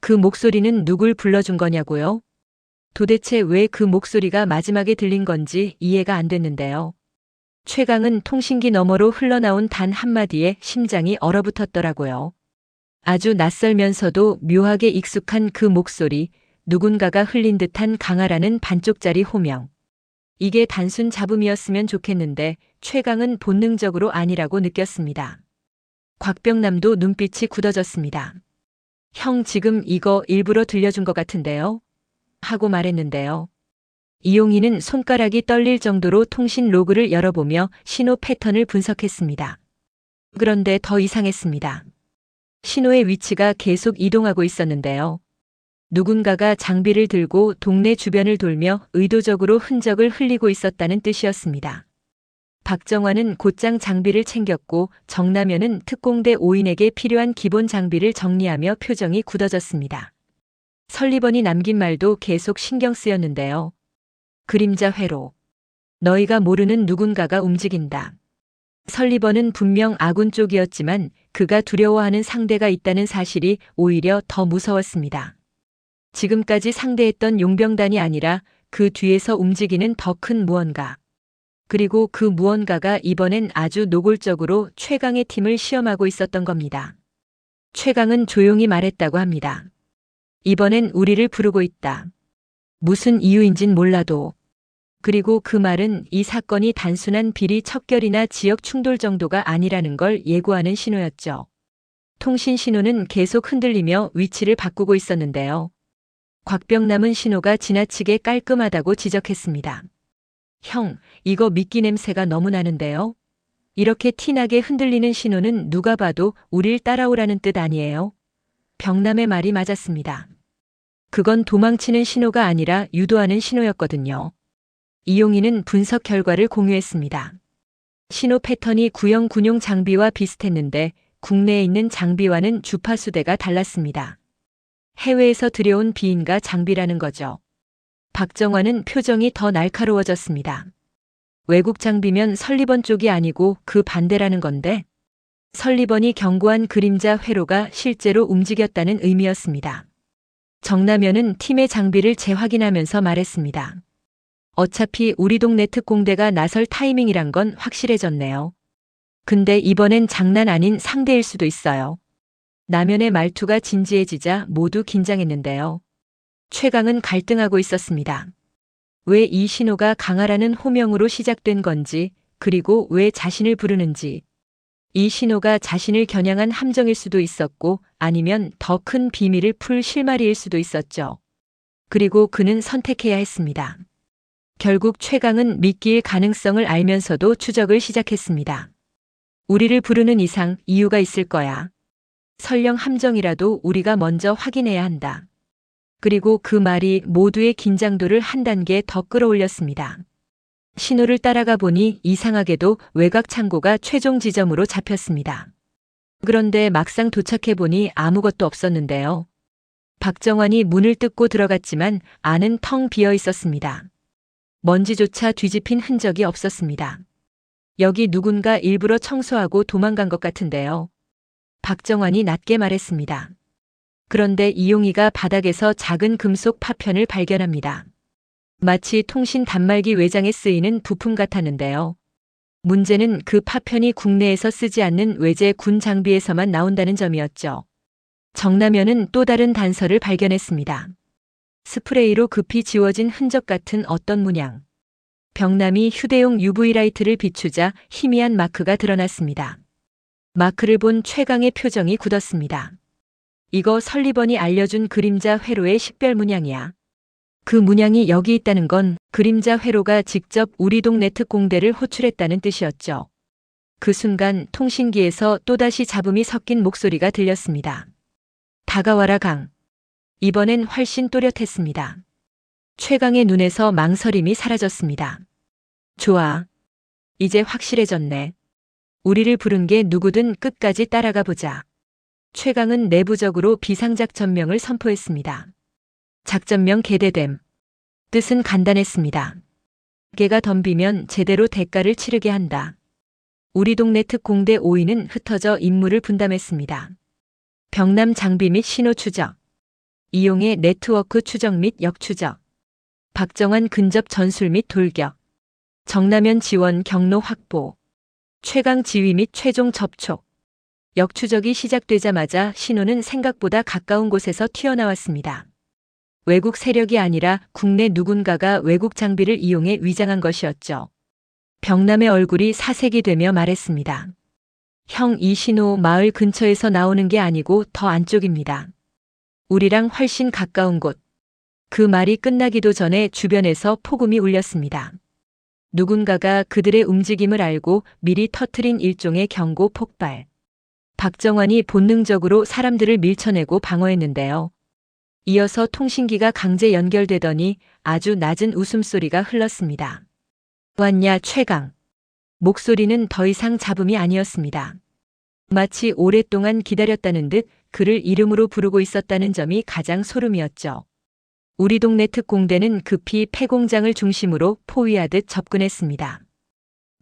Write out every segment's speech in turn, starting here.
그 목소리는 누굴 불러준 거냐고요? 도대체 왜 그 목소리가 마지막에 들린 건지 이해가 안 됐는데요. 최강은 통신기 너머로 흘러나온 단 한마디에 심장이 얼어붙었더라고요. 아주 낯설면서도 묘하게 익숙한 그 목소리, 누군가가 흘린 듯한 강하라는 반쪽짜리 호명. 이게 단순 잡음이었으면 좋겠는데 최강은 본능적으로 아니라고 느꼈습니다. 곽병남도 눈빛이 굳어졌습니다. 형 지금 이거 일부러 들려준 것 같은데요? 하고 말했는데요. 이용희는 손가락이 떨릴 정도로 통신 로그를 열어보며 신호 패턴을 분석했습니다. 그런데 더 이상했습니다. 신호의 위치가 계속 이동하고 있었는데요. 누군가가 장비를 들고 동네 주변을 돌며 의도적으로 흔적을 흘리고 있었다는 뜻이었습니다. 박정환은 곧장 장비를 챙겼고 정남현은 특공대 5인에게 필요한 기본 장비를 정리하며 표정이 굳어졌습니다. 설리번이 남긴 말도 계속 신경 쓰였는데요. 그림자 회로. 너희가 모르는 누군가가 움직인다. 설리번은 분명 아군 쪽이었지만 그가 두려워하는 상대가 있다는 사실이 오히려 더 무서웠습니다. 지금까지 상대했던 용병단이 아니라 그 뒤에서 움직이는 더 큰 무언가. 그리고 그 무언가가 이번엔 아주 노골적으로 최강의 팀을 시험하고 있었던 겁니다. 최강은 조용히 말했다고 합니다. 이번엔 우리를 부르고 있다. 무슨 이유인진 몰라도. 그리고 그 말은 이 사건이 단순한 비리 척결이나 지역 충돌 정도가 아니라는 걸 예고하는 신호였죠. 통신 신호는 계속 흔들리며 위치를 바꾸고 있었는데요. 곽병남은 신호가 지나치게 깔끔하다고 지적했습니다. 형, 이거 미끼 냄새가 너무 나는데요? 이렇게 티나게 흔들리는 신호는 누가 봐도 우릴 따라오라는 뜻 아니에요? 병남의 말이 맞았습니다. 그건 도망치는 신호가 아니라 유도하는 신호였거든요. 이용희는 분석 결과를 공유했습니다. 신호 패턴이 구형 군용 장비와 비슷했는데 국내에 있는 장비와는 주파수대가 달랐습니다. 해외에서 들여온 비인가 장비라는 거죠. 박정환은 표정이 더 날카로워졌습니다. 외국 장비면 설리번 쪽이 아니고 그 반대라는 건데 설리번이 경고한 그림자 회로가 실제로 움직였다는 의미였습니다. 정남현은 팀의 장비를 재확인하면서 말했습니다. 어차피 우리 동네 특공대가 나설 타이밍이란 건 확실해졌네요. 근데 이번엔 장난 아닌 상대일 수도 있어요. 남현의 말투가 진지해지자 모두 긴장했는데요. 최강은 갈등하고 있었습니다. 왜 이 신호가 강하라는 호명으로 시작된 건지, 그리고 왜 자신을 부르는지. 이 신호가 자신을 겨냥한 함정일 수도 있었고 아니면 더 큰 비밀을 풀 실마리일 수도 있었죠. 그리고 그는 선택해야 했습니다. 결국 최강은 미끼일 가능성을 알면서도 추적을 시작했습니다. 우리를 부르는 이상 이유가 있을 거야. 설령 함정이라도 우리가 먼저 확인해야 한다. 그리고 그 말이 모두의 긴장도를 한 단계 더 끌어올렸습니다. 신호를 따라가 보니 이상하게도 외곽 창고가 최종 지점으로 잡혔습니다. 그런데 막상 도착해 보니 아무것도 없었는데요. 박정환이 문을 뜯고 들어갔지만 안은 텅 비어 있었습니다. 먼지조차 뒤집힌 흔적이 없었습니다. 여기 누군가 일부러 청소하고 도망간 것 같은데요. 박정환이 낮게 말했습니다. 그런데 이용희가 바닥에서 작은 금속 파편을 발견합니다. 마치 통신 단말기 외장에 쓰이는 부품 같았는데요. 문제는 그 파편이 국내에서 쓰지 않는 외제 군 장비에서만 나온다는 점이었죠. 정남현은 또 다른 단서를 발견했습니다. 스프레이로 급히 지워진 흔적 같은 어떤 문양. 병남이 휴대용 UV 라이트를 비추자 희미한 마크가 드러났습니다. 마크를 본 최강의 표정이 굳었습니다. 이거 설리번이 알려준 그림자 회로의 식별 문양이야. 그 문양이 여기 있다는 건 그림자 회로가 직접 우리 동네 특공대를 호출했다는 뜻이었죠. 그 순간 통신기에서 또다시 잡음이 섞인 목소리가 들렸습니다. 다가와라 강. 이번엔 훨씬 또렷했습니다. 최강의 눈에서 망설임이 사라졌습니다. 좋아. 이제 확실해졌네. 우리를 부른 게 누구든 끝까지 따라가 보자. 최강은 내부적으로 비상작전명을 선포했습니다. 작전명 개대됨. 뜻은 간단했습니다. 개가 덤비면 제대로 대가를 치르게 한다. 우리 동네 특공대 5인은 흩어져 임무를 분담했습니다. 병남 장비 및 신호 추적. 이용의 네트워크 추적 및 역추적. 박정환 근접 전술 및 돌격. 정남현 지원 경로 확보. 최강 지휘 및 최종 접촉. 역추적이 시작되자마자 신호는 생각보다 가까운 곳에서 튀어나왔습니다. 외국 세력이 아니라 국내 누군가가 외국 장비를 이용해 위장한 것이었죠. 병남의 얼굴이 사색이 되며 말했습니다. 형, 이 신호 마을 근처에서 나오는 게 아니고 더 안쪽입니다. 우리랑 훨씬 가까운 곳. 그 말이 끝나기도 전에 주변에서 폭음이 울렸습니다. 누군가가 그들의 움직임을 알고 미리 터트린 일종의 경고 폭발. 박정환이 본능적으로 사람들을 밀쳐내고 방어했는데요. 이어서 통신기가 강제 연결되더니 아주 낮은 웃음소리가 흘렀습니다. 왔냐, 최강. 목소리는 더 이상 잡음이 아니었습니다. 마치 오랫동안 기다렸다는 듯 그를 이름으로 부르고 있었다는 점이 가장 소름이었죠. 우리 동네 특공대는 급히 폐공장을 중심으로 포위하듯 접근했습니다.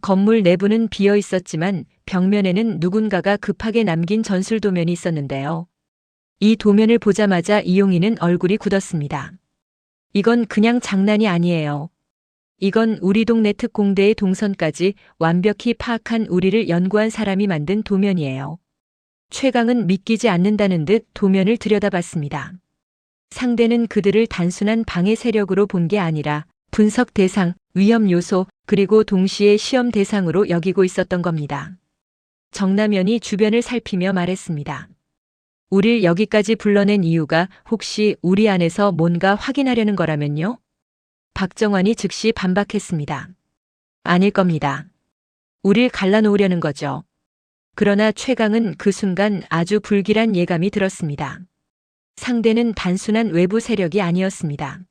건물 내부는 비어 있었지만 벽면에는 누군가가 급하게 남긴 전술 도면이 있었는데요. 이 도면을 보자마자 이용희는 얼굴이 굳었습니다. 이건 그냥 장난이 아니에요. 이건 우리 동네 특공대의 동선까지 완벽히 파악한 우리를 연구한 사람이 만든 도면이에요. 최강은 믿기지 않는다는 듯 도면을 들여다봤습니다. 상대는 그들을 단순한 방해 세력으로 본 게 아니라 분석 대상, 위험 요소, 그리고 동시에 시험 대상으로 여기고 있었던 겁니다. 정남현이 주변을 살피며 말했습니다. 우릴 여기까지 불러낸 이유가 혹시 우리 안에서 뭔가 확인하려는 거라면요? 박정환이 즉시 반박했습니다. 아닐 겁니다. 우릴 갈라놓으려는 거죠. 그러나 최강은 그 순간 아주 불길한 예감이 들었습니다. 상대는 단순한 외부 세력이 아니었습니다.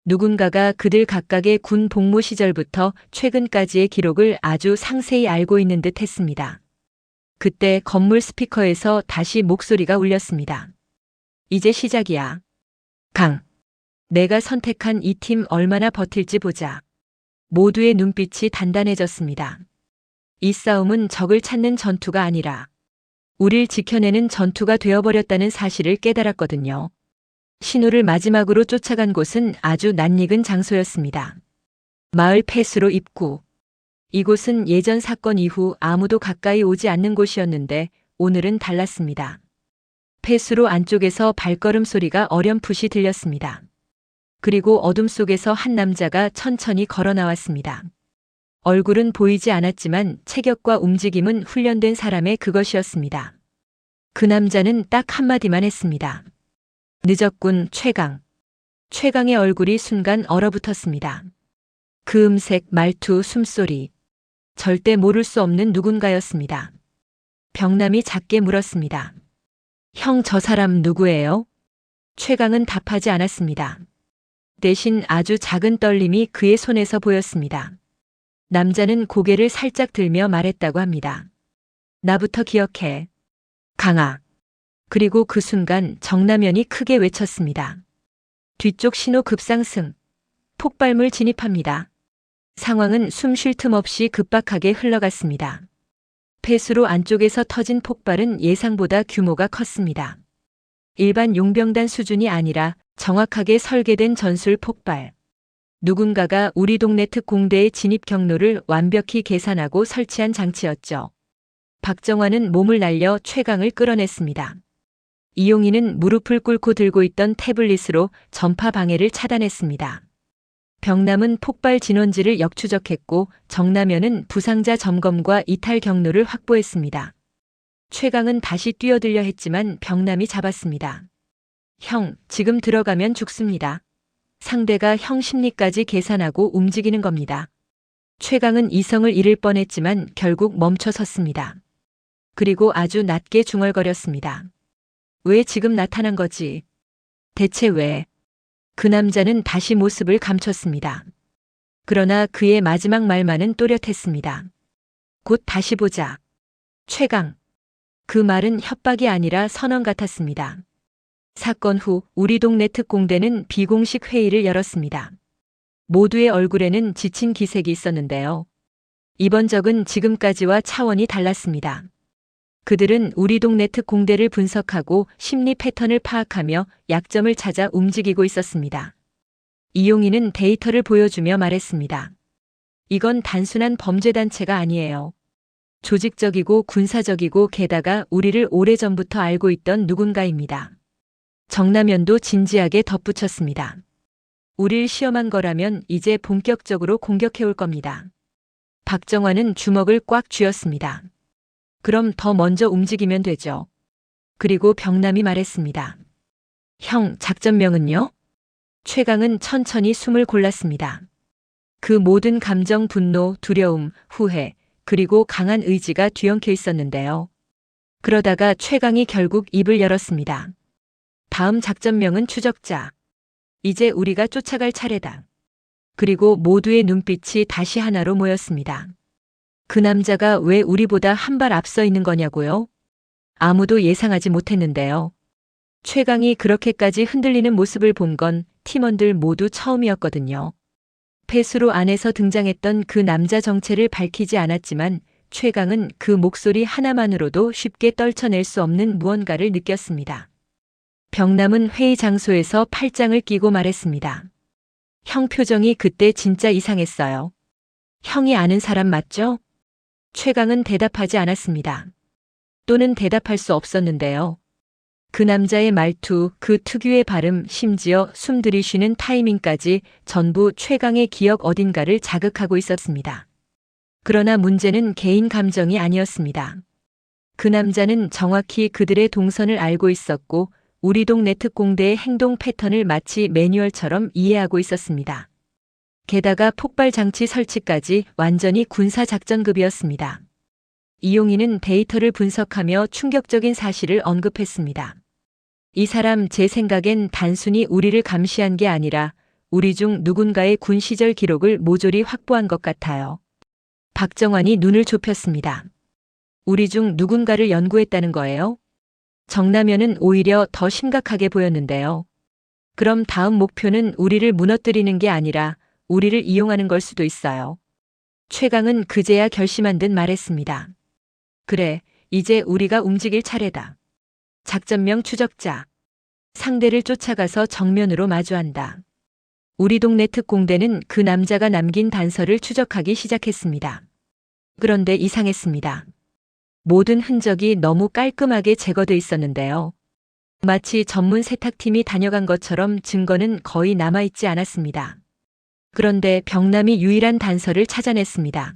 누군가가 그들 각각의 군 복무 시절부터 최근까지의 기록을 아주 상세히 알고 있는 듯 했습니다. 그때 건물 스피커에서 다시 목소리가 울렸습니다. 이제 시작이야. 강. 내가 선택한 이 팀 얼마나 버틸지 보자. 모두의 눈빛이 단단해졌습니다. 이 싸움은 적을 찾는 전투가 아니라 우릴 지켜내는 전투가 되어버렸다는 사실을 깨달았거든요. 신호를 마지막으로 쫓아간 곳은 아주 낯익은 장소였습니다. 마을 폐수로 입구. 이곳은 예전 사건 이후 아무도 가까이 오지 않는 곳이었는데 오늘은 달랐습니다. 폐수로 안쪽에서 발걸음 소리가 어렴풋이 들렸습니다. 그리고 어둠 속에서 한 남자가 천천히 걸어 나왔습니다. 얼굴은 보이지 않았지만 체격과 움직임은 훈련된 사람의 그것이었습니다. 그 남자는 딱 한마디만 했습니다. 늦었군, 최강. 최강의 얼굴이 순간 얼어붙었습니다. 그 음색, 말투, 숨소리. 절대 모를 수 없는 누군가였습니다. 병남이 작게 물었습니다. 형, 저 사람 누구예요? 최강은 답하지 않았습니다. 대신 아주 작은 떨림이 그의 손에서 보였습니다. 남자는 고개를 살짝 들며 말했다고 합니다. 나부터 기억해. 강아. 그리고 그 순간 정남현이 크게 외쳤습니다. 뒤쪽 신호 급상승. 폭발물 진입합니다. 상황은 숨 쉴 틈 없이 급박하게 흘러갔습니다. 폐수로 안쪽에서 터진 폭발은 예상보다 규모가 컸습니다. 일반 용병단 수준이 아니라 정확하게 설계된 전술 폭발. 누군가가 우리 동네 특공대의 진입 경로를 완벽히 계산하고 설치한 장치였죠. 박정환은 몸을 날려 최강을 끌어냈습니다. 이용희는 무릎을 꿇고 들고 있던 태블릿으로 전파 방해를 차단했습니다. 병남은 폭발 진원지를 역추적했고 정남현은 부상자 점검과 이탈 경로를 확보했습니다. 최강은 다시 뛰어들려 했지만 병남이 잡았습니다. 형, 지금 들어가면 죽습니다. 상대가 형 심리까지 계산하고 움직이는 겁니다. 최강은 이성을 잃을 뻔했지만 결국 멈춰 섰습니다. 그리고 아주 낮게 중얼거렸습니다. 왜 지금 나타난 거지? 대체 왜? 그 남자는 다시 모습을 감췄습니다. 그러나 그의 마지막 말만은 또렷했습니다. 곧 다시 보자. 최강. 그 말은 협박이 아니라 선언 같았습니다. 사건 후 우리 동네 특공대는 비공식 회의를 열었습니다. 모두의 얼굴에는 지친 기색이 있었는데요. 이번 적은 지금까지와 차원이 달랐습니다. 그들은 우리 동네 특공대를 분석하고 심리 패턴을 파악하며 약점을 찾아 움직이고 있었습니다. 이용희는 데이터를 보여주며 말했습니다. 이건 단순한 범죄단체가 아니에요. 조직적이고 군사적이고 게다가 우리를 오래전부터 알고 있던 누군가입니다. 정남현도 진지하게 덧붙였습니다. 우릴 시험한 거라면 이제 본격적으로 공격해올 겁니다. 박정환은 주먹을 꽉 쥐었습니다. 그럼 더 먼저 움직이면 되죠. 그리고 병남이 말했습니다. 형, 작전명은요? 최강은 천천히 숨을 골랐습니다. 그 모든 감정, 분노, 두려움, 후회, 그리고 강한 의지가 뒤엉켜 있었는데요. 그러다가 최강이 결국 입을 열었습니다. 다음 작전명은 추적자. 이제 우리가 쫓아갈 차례다. 그리고 모두의 눈빛이 다시 하나로 모였습니다. 그 남자가 왜 우리보다 한 발 앞서 있는 거냐고요? 아무도 예상하지 못했는데요. 최강이 그렇게까지 흔들리는 모습을 본 건 팀원들 모두 처음이었거든요. 폐수로 안에서 등장했던 그 남자 정체를 밝히지 않았지만 최강은 그 목소리 하나만으로도 쉽게 떨쳐낼 수 없는 무언가를 느꼈습니다. 병남은 회의 장소에서 팔짱을 끼고 말했습니다. 형 표정이 그때 진짜 이상했어요. 형이 아는 사람 맞죠? 최강은 대답하지 않았습니다. 또는 대답할 수 없었는데요. 그 남자의 말투, 그 특유의 발음, 심지어 숨 들이쉬는 타이밍까지 전부 최강의 기억 어딘가를 자극하고 있었습니다. 그러나 문제는 개인 감정이 아니었습니다. 그 남자는 정확히 그들의 동선을 알고 있었고 우리 동네 특공대의 행동 패턴을 마치 매뉴얼처럼 이해하고 있었습니다. 게다가 폭발 장치 설치까지 완전히 군사작전급이었습니다. 이용희는 데이터를 분석하며 충격적인 사실을 언급했습니다. 이 사람 제 생각엔 단순히 우리를 감시한 게 아니라 우리 중 누군가의 군 시절 기록을 모조리 확보한 것 같아요. 박정환이 눈을 좁혔습니다. 우리 중 누군가를 연구했다는 거예요? 정남현은 오히려 더 심각하게 보였는데요. 그럼 다음 목표는 우리를 무너뜨리는 게 아니라 우리를 이용하는 걸 수도 있어요. 최강은 그제야 결심한 듯 말했습니다. 그래, 이제 우리가 움직일 차례다. 작전명 추적자. 상대를 쫓아가서 정면으로 마주한다. 우리 동네 특공대는 그 남자가 남긴 단서를 추적하기 시작했습니다. 그런데 이상했습니다. 모든 흔적이 너무 깔끔하게 제거돼 있었는데요. 마치 전문 세탁팀이 다녀간 것처럼 증거는 거의 남아있지 않았습니다. 그런데 병남이 유일한 단서를 찾아냈습니다.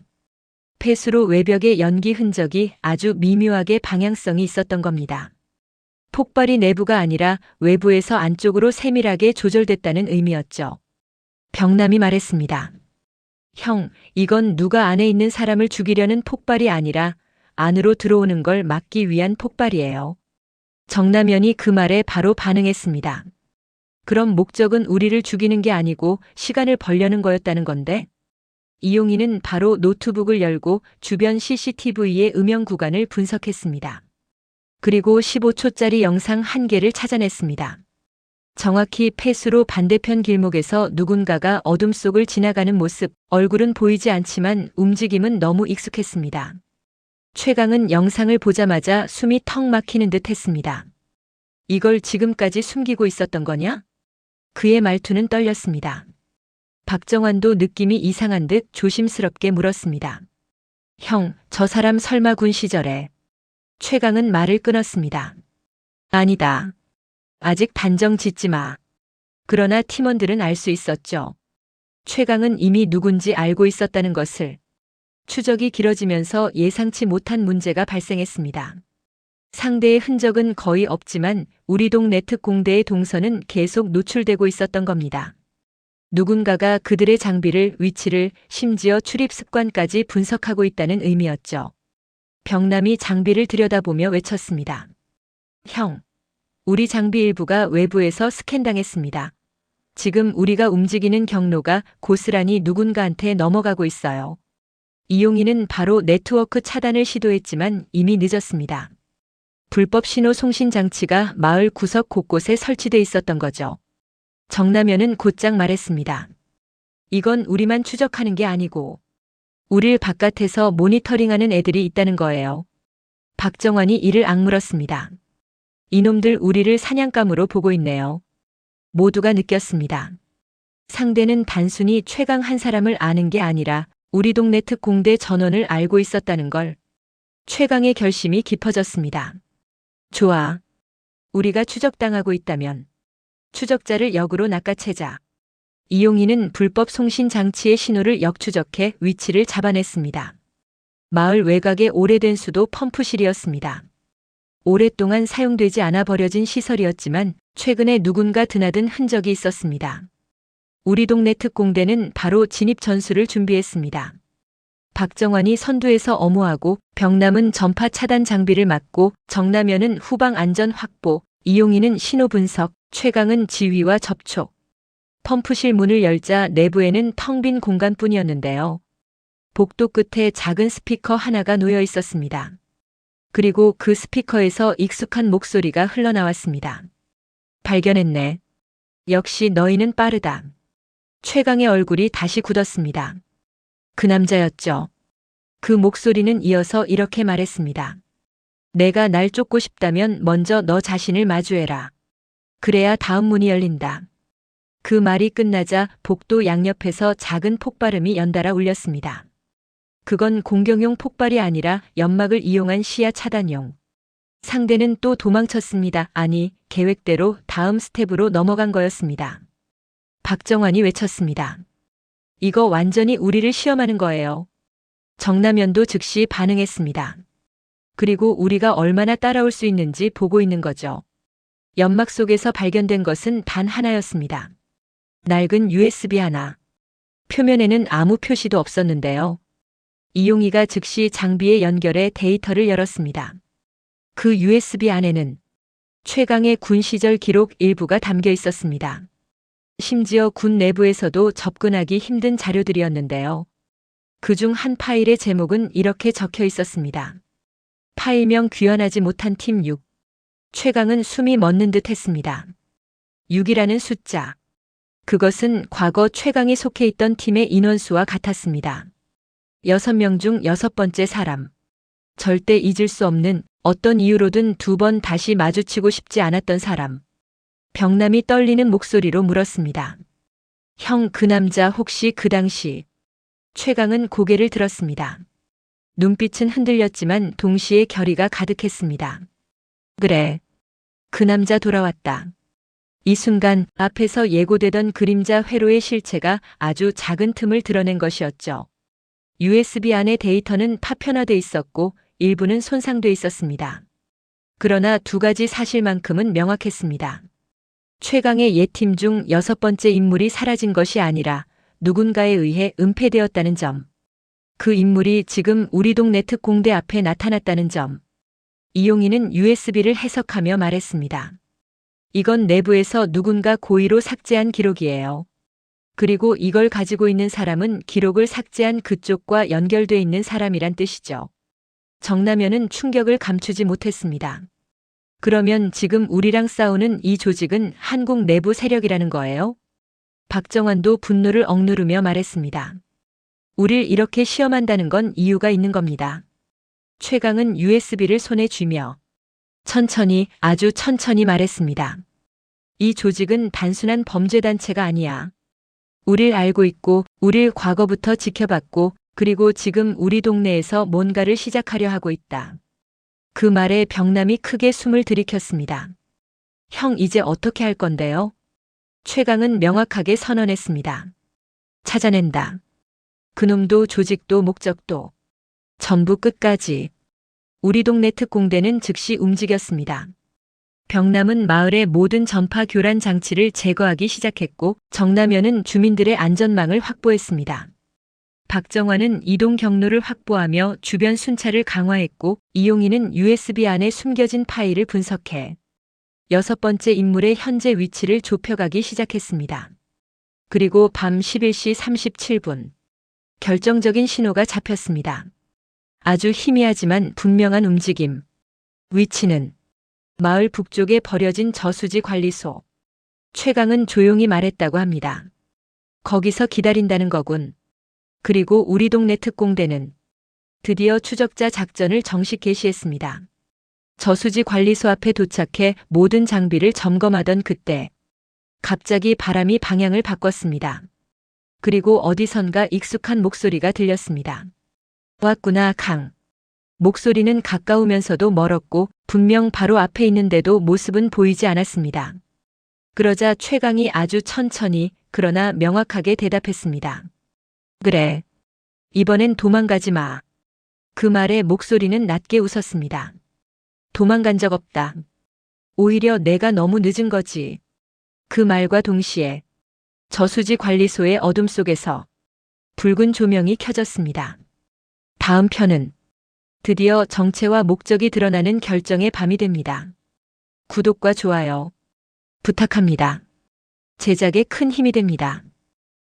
폐수로 외벽의 연기 흔적이 아주 미묘하게 방향성이 있었던 겁니다. 폭발이 내부가 아니라 외부에서 안쪽으로 세밀하게 조절됐다는 의미였죠. 병남이 말했습니다. 형, 이건 누가 안에 있는 사람을 죽이려는 폭발이 아니라 안으로 들어오는 걸 막기 위한 폭발이에요. 정남현이 그 말에 바로 반응했습니다. 그럼 목적은 우리를 죽이는 게 아니고 시간을 벌려는 거였다는 건데? 이용희는 바로 노트북을 열고 주변 CCTV의 음영 구간을 분석했습니다. 그리고 15초짜리 영상 한 개를 찾아냈습니다. 정확히 폐수로 반대편 길목에서 누군가가 어둠 속을 지나가는 모습, 얼굴은 보이지 않지만 움직임은 너무 익숙했습니다. 최강은 영상을 보자마자 숨이 턱 막히는 듯 했습니다. 이걸 지금까지 숨기고 있었던 거냐? 그의 말투는 떨렸습니다. 박정환도 느낌이 이상한 듯 조심스럽게 물었습니다. 형, 저 사람 설마 군 시절에. 최강은 말을 끊었습니다. 아니다. 아직 단정 짓지 마. 그러나 팀원들은 알 수 있었죠. 최강은 이미 누군지 알고 있었다는 것을. 추적이 길어지면서 예상치 못한 문제가 발생했습니다. 상대의 흔적은 거의 없지만 우리 동네 특공대의 동선은 계속 노출되고 있었던 겁니다. 누군가가 그들의 장비를, 위치를, 심지어 출입 습관까지 분석하고 있다는 의미였죠. 병남이 장비를 들여다보며 외쳤습니다. 형, 우리 장비 일부가 외부에서 스캔당했습니다. 지금 우리가 움직이는 경로가 고스란히 누군가한테 넘어가고 있어요. 이용희는 바로 네트워크 차단을 시도했지만 이미 늦었습니다. 불법 신호 송신 장치가 마을 구석 곳곳에 설치돼 있었던 거죠. 정남현은 곧장 말했습니다. 이건 우리만 추적하는 게 아니고 우릴 바깥에서 모니터링하는 애들이 있다는 거예요. 박정환이 이를 악물었습니다. 이놈들 우리를 사냥감으로 보고 있네요. 모두가 느꼈습니다. 상대는 단순히 최강 한 사람을 아는 게 아니라 우리 동네 특공대 전원을 알고 있었다는 걸. 최강의 결심이 깊어졌습니다. 좋아. 우리가 추적당하고 있다면 추적자를 역으로 낚아채자. 이용희는 불법 송신 장치의 신호를 역추적해 위치를 잡아냈습니다. 마을 외곽의 오래된 수도 펌프실이었습니다. 오랫동안 사용되지 않아 버려진 시설이었지만 최근에 누군가 드나든 흔적이 있었습니다. 우리 동네 특공대는 바로 진입 전술을 준비했습니다. 박정환이 선두에서 엄호하고 병남은 전파 차단 장비를 맡고 정남현은 후방 안전 확보, 이용희는 신호 분석, 최강은 지휘와 접촉. 펌프실 문을 열자 내부에는 텅 빈 공간뿐이었는데요. 복도 끝에 작은 스피커 하나가 놓여 있었습니다. 그리고 그 스피커에서 익숙한 목소리가 흘러나왔습니다. 발견했네. 역시 너희는 빠르다. 최강의 얼굴이 다시 굳었습니다. 그 남자였죠. 그 목소리는 이어서 이렇게 말했습니다. 내가 날 쫓고 싶다면 먼저 너 자신을 마주해라. 그래야 다음 문이 열린다. 그 말이 끝나자 복도 양옆에서 작은 폭발음이 연달아 울렸습니다. 그건 공격용 폭발이 아니라 연막을 이용한 시야 차단용. 상대는 또 도망쳤습니다. 아니, 계획대로 다음 스텝으로 넘어간 거였습니다. 박정환이 외쳤습니다. 이거 완전히 우리를 시험하는 거예요. 정남현도 즉시 반응했습니다. 그리고 우리가 얼마나 따라올 수 있는지 보고 있는 거죠. 연막 속에서 발견된 것은 단 하나였습니다. 낡은 USB 하나. 표면에는 아무 표시도 없었는데요. 이용희가 즉시 장비에 연결해 데이터를 열었습니다. 그 USB 안에는 최강의 군 시절 기록 일부가 담겨 있었습니다. 심지어 군 내부에서도 접근하기 힘든 자료들이었는데요. 그중 한 파일의 제목은 이렇게 적혀 있었습니다. 파일명 귀환하지 못한 팀 6. 최강은 숨이 멎는 듯 했습니다. 6이라는 숫자. 그것은 과거 최강이 속해 있던 팀의 인원수와 같았습니다. 6명 중 6번째 사람. 절대 잊을 수 없는, 어떤 이유로든 2번 다시 마주치고 싶지 않았던 사람. 병남이 떨리는 목소리로 물었습니다. 형, 그 남자 혹시 그 당시. 최강은 고개를 들었습니다. 눈빛은 흔들렸지만 동시에 결의가 가득했습니다. 그래. 그 남자 돌아왔다. 이 순간 앞에서 예고되던 그림자 회로의 실체가 아주 작은 틈을 드러낸 것이었죠. USB 안의 데이터는 파편화돼 있었고 일부는 손상돼 있었습니다. 그러나 두 가지 사실만큼은 명확했습니다. 최강의 예팀 중 6번째 인물이 사라진 것이 아니라 누군가에 의해 은폐되었다는 점. 그 인물이 지금 우리 동네 특공대 앞에 나타났다는 점. 이용희는 USB를 해석하며 말했습니다. 이건 내부에서 누군가 고의로 삭제한 기록이에요. 그리고 이걸 가지고 있는 사람은 기록을 삭제한 그쪽과 연결돼 있는 사람이란 뜻이죠. 정남현은 충격을 감추지 못했습니다. 그러면 지금 우리랑 싸우는 이 조직은 한국 내부 세력이라는 거예요? 박정환도 분노를 억누르며 말했습니다. 우릴 이렇게 시험한다는 건 이유가 있는 겁니다. 최강은 USB를 손에 쥐며 천천히, 아주 천천히 말했습니다. 이 조직은 단순한 범죄단체가 아니야. 우릴 알고 있고, 우릴 과거부터 지켜봤고, 그리고 지금 우리 동네에서 뭔가를 시작하려 하고 있다. 그 말에 병남이 크게 숨을 들이켰습니다. 형, 이제 어떻게 할 건데요? 최강은 명확하게 선언했습니다. 찾아낸다. 그놈도 조직도 목적도. 전부 끝까지. 우리 동네 특공대는 즉시 움직였습니다. 병남은 마을의 모든 전파 교란 장치를 제거하기 시작했고 정남현은 주민들의 안전망을 확보했습니다. 박정환은 이동 경로를 확보하며 주변 순찰을 강화했고 이용희는 USB 안에 숨겨진 파일을 분석해 6번째 인물의 현재 위치를 좁혀가기 시작했습니다. 그리고 밤 11시 37분 결정적인 신호가 잡혔습니다. 아주 희미하지만 분명한 움직임. 위치는 마을 북쪽에 버려진 저수지 관리소. 최강은 조용히 말했다고 합니다. 거기서 기다린다는 거군. 그리고 우리 동네 특공대는 드디어 추적자 작전을 정식 개시했습니다. 저수지 관리소 앞에 도착해 모든 장비를 점검하던 그때 갑자기 바람이 방향을 바꿨습니다. 그리고 어디선가 익숙한 목소리가 들렸습니다. 왔구나, 강. 목소리는 가까우면서도 멀었고 분명 바로 앞에 있는데도 모습은 보이지 않았습니다. 그러자 최강이 아주 천천히 그러나 명확하게 대답했습니다. 그래. 이번엔 도망가지 마. 그 말에 목소리는 낮게 웃었습니다. 도망간 적 없다. 오히려 내가 너무 늦은 거지. 그 말과 동시에 저수지 관리소의 어둠 속에서 붉은 조명이 켜졌습니다. 다음 편은 드디어 정체와 목적이 드러나는 결정의 밤이 됩니다. 구독과 좋아요 부탁합니다. 제작에 큰 힘이 됩니다.